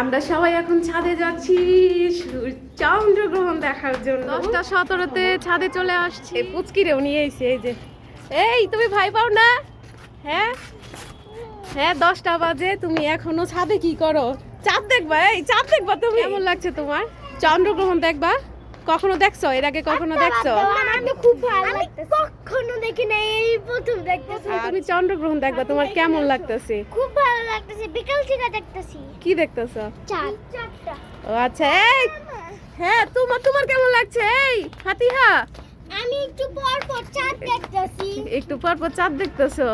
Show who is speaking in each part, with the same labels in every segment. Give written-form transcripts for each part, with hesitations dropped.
Speaker 1: আমরা সবাই এখন ছাদে যাচ্ছি চন্দ্রগ্রহণ দেখার জন্য। 10টা 17-তে ছাদে চলে আসছি। পুচকিরেও নিয়ে এসে এই যে, এই তুমি ভাই পাও না? হ্যাঁ হ্যাঁ, 10টা বাজে, তুমি এখনো ছাদে কি করো? চাঁদ দেখবা? এই চাঁদ দেখবা তুমি? কেমন লাগছে তোমার? চন্দ্রগ্রহণ দেখবা? কখনো দেখছো? এর আগে কখনো দেখছো?
Speaker 2: আমি খুব ভালো লাগতেছে। কখনো দেখি না, এই প্রথম দেখতেছি।
Speaker 1: তুমি চন্দ্রগ্রহণ দেখবা, তোমার কেমন লাগতেছে?
Speaker 2: খুব ভালো লাগতেছে, বিকাল থেকে দেখতেছি।
Speaker 1: কি দেখতেছো?
Speaker 2: চাঁদটা।
Speaker 1: ও আচ্ছা, এই হ্যাঁ, তোমার কেমন লাগছে? এই ফাতিহা,
Speaker 2: আমি একটু পর পর চাঁদ দেখতেছি।
Speaker 1: একটু পর পর চাঁদ দেখতেছো?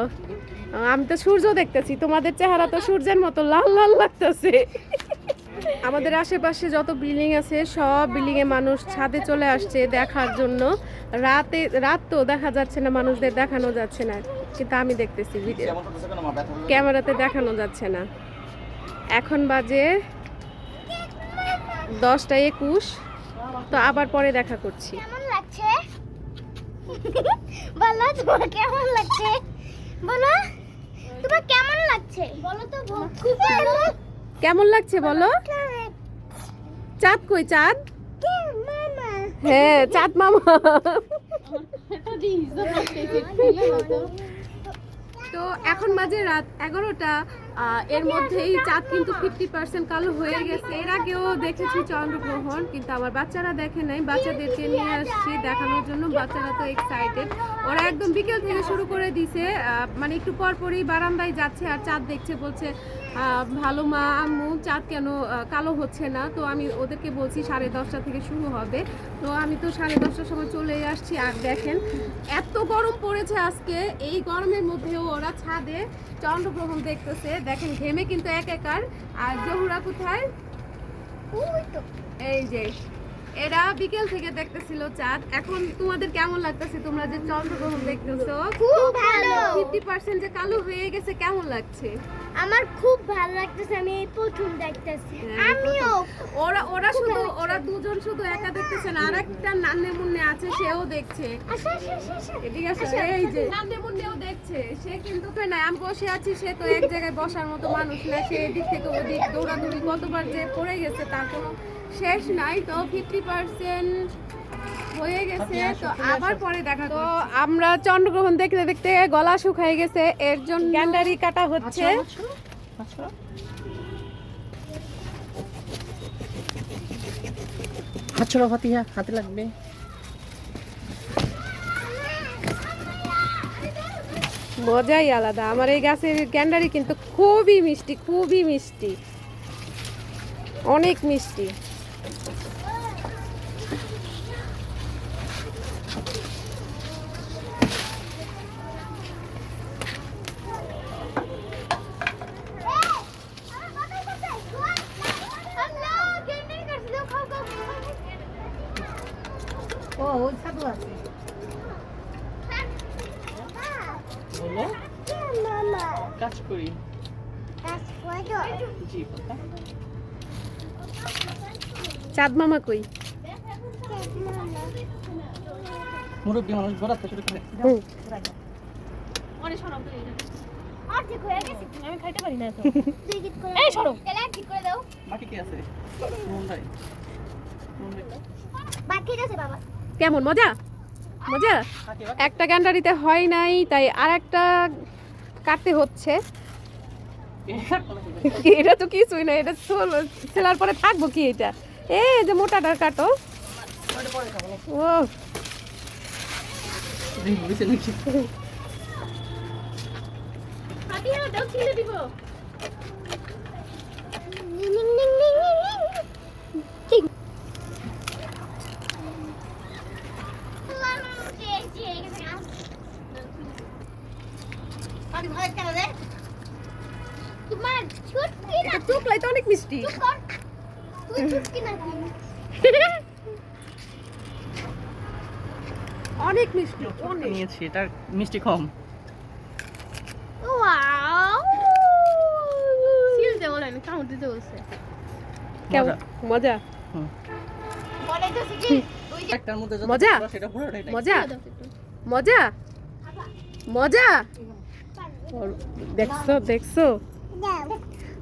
Speaker 1: আমি তো সূর্য দেখতেছি। তোমাদের চেহারা তো সূর্যের মতো লাল লাল লাগতেছে। আমাদের আশেপাশে যত বিল্ডিং আছে সব বিল্ডিং এ মানুষ ছাদে চলে আসছে দেখার জন্য। রাত তো দেখা যাচ্ছে না, মানুষদের দেখানো যাচ্ছে না, কিন্তু আমি দেখতেছি ভিডিও, ক্যামেরাতে দেখানো যাচ্ছে না। এখন বাজে 10টা 21, তো আবার পরে দেখা করছি।
Speaker 2: কেমন লাগছে? বলো তোমার কেমন লাগছে? বলো তোমার কেমন লাগছে? বলো তো। খুব ভালো।
Speaker 1: কেমন লাগছে বলো? চাঁদ কই? চাঁদ?
Speaker 2: মামা।
Speaker 1: হ্যাঁ, চাঁদ মামা। তো এখন বাজে রাত 11টা। এর মধ্যেই চাঁদ কিন্তু 50% কালো হয়ে গেছে। এর আগেও দেখেছি চন্দ্রগ্রহণ, কিন্তু আমার বাচ্চারা দেখে নাই। বাচ্চাদেরকে নিয়ে আসছি দেখানোর জন্য। বাচ্চারা তো এক্সাইটেড, ওরা একদম বিকেল থেকে শুরু করে দিছে। মানে একটু পর পরই বারান্দায় যাচ্ছে আর চাঁদ দেখছে, বলছে ভালো মা, আম্মু চাঁদ কেন কালো হচ্ছে না? তো আমি ওদেরকে বলছি 10:30 থেকে শুরু হবে। তো আমি তো 10:30টার সময় চলে আসছি। আর দেখেন এত গরম পড়েছে আজকে, এই গরমের মধ্যেও ওরা ছাদে চন্দ্রগ্রহণ দেখতেছে। দেখেন ঘেমে কিন্তু একাকার। আর জহুরা কোথায়?
Speaker 2: ওই তো।
Speaker 1: এই যে এরা বিকেল থেকে দেখতেছিল চাঁদ। এখন তোমাদের কেমন লাগতেছে? তোমরা যে চন্দ্রগ্রহণ দেখতেছো,
Speaker 2: খুব ভালো।
Speaker 1: 50% যে কালো হয়ে গেছে, কেমন লাগছে?
Speaker 2: আমার খুব ভালো লাগতেছে, আমি এই প্রথম দেখতেছি।
Speaker 1: হ্যাঁ,
Speaker 2: আমিও।
Speaker 1: ওরা দুজন শুধু একা দেখতেছে না, আরেকটা নান্নে মুন্নে আছে, সেও দেখছে।
Speaker 2: আচ্ছা আচ্ছা আচ্ছা।
Speaker 1: এদিকে আসো, এই যে নান্নে মুন্নেও দেখছে। সে কিন্তু না, আমি বসে আছি, সে তো এক জায়গায় বসার মতো মানুষ না। সে এদিক থেকে ওদিক দৌড়াদৌড়ি কতবার যে পড়ে গেছে তার কোনো শেষ নাই। তো 50% হয়ে গেছে, তো আবার পরে দেখা। তো আমরা চন্দ্রগ্রহণ দেখতে দেখতে গলা শুকায় গেছে, এর জন্য গ্যান্ডারি কাটা হচ্ছে।
Speaker 3: হাত ছড়া ফাতিহা, হাতে লাগবে।
Speaker 1: মজাই আলাদা। আমার এই গাছের গ্যান্ডারি কিন্তু খুবই মিষ্টি, খুবই মিষ্টি, অনেক মিষ্টি।
Speaker 3: ও ওই সাধু আছে। বলো,
Speaker 2: মামা।
Speaker 3: কাজ করি। জি বাবা।
Speaker 1: চাঁদ মামা কই?
Speaker 3: মুরব্বী মানুষ বরাতে শুরু করে।
Speaker 2: অর্ধেক হয়ে গেছে।
Speaker 1: আমি খাইতে পারি না তো।
Speaker 2: দুই গিট করে।
Speaker 1: এই সরো।
Speaker 2: তাহলে এক গিট করে দাও।
Speaker 3: বাকি কি আছে? মুন্ডাই। মুন্ডাই।
Speaker 2: বাকি আছে বাবা।
Speaker 1: কেমন মজা? মজা?
Speaker 3: বাকি
Speaker 1: একটা গ্যান্ডারিতে হয় নাই, তাই আর একটা কাটতে হচ্ছে। এটা তো কিছুই না, এটা সেলার পরে থাকবো কি? এটা এই যে মোটাটা কাটো। ও
Speaker 3: বুঝে নাকি?
Speaker 2: তোমার ছুটকি না,
Speaker 1: এটা চুকলাই তো অনেক মিষ্টি।
Speaker 2: তুই ছুটকি নাকি?
Speaker 1: অনেক মিষ্টি, অনেক।
Speaker 3: নিয়েছি, এটা মিষ্টি কম।
Speaker 2: ওয়াও।
Speaker 1: সিল দে বলেন, কাউন্ট দিতে বলছে। কেমন মজা?
Speaker 3: হুম।
Speaker 2: বলে তো কি? ওই যে
Speaker 3: একটার মধ্যে যত
Speaker 1: মজা?
Speaker 3: রস, এটা পুরোটাই নাই।
Speaker 1: মজা মজা মজা। দেখছো দেখছো,
Speaker 2: দাও।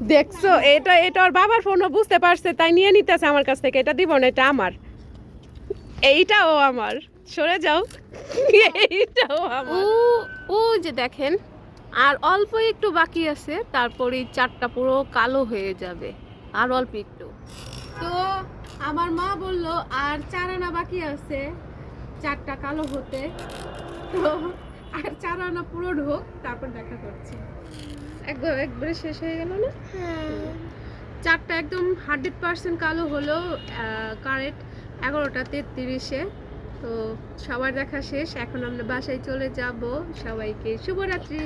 Speaker 1: দেখছো, এটা এটা ওর বাবার ফোনও বুঝতে পারছে, তাই নিয়ে নিতেছে আমার কাছ থেকে। এটা দিব না, এটা আমার, এইটাও আমার। সরে যাও, এইটাও আমার। ও যে দেখেন, আর অল্প একটু বাকি আছে, তারপরে চারটা পুরো কালো হয়ে যাবে, আর অল্প একটু। তো আমার মা বলল আর 4 আনা বাকি আছে চারটা কালো হতে, তো আর 4 আনা পুরো ঢোক, তারপর দেখা করছি। একবারে শেষ হয়ে গেল না? চারটা একদম 100% কালো হলো, কারেক্ট 11:33-এ। তো সবার দেখা শেষ, এখন আমরা বাসায় চলে যাব। সবাইকে শুভরাত্রি।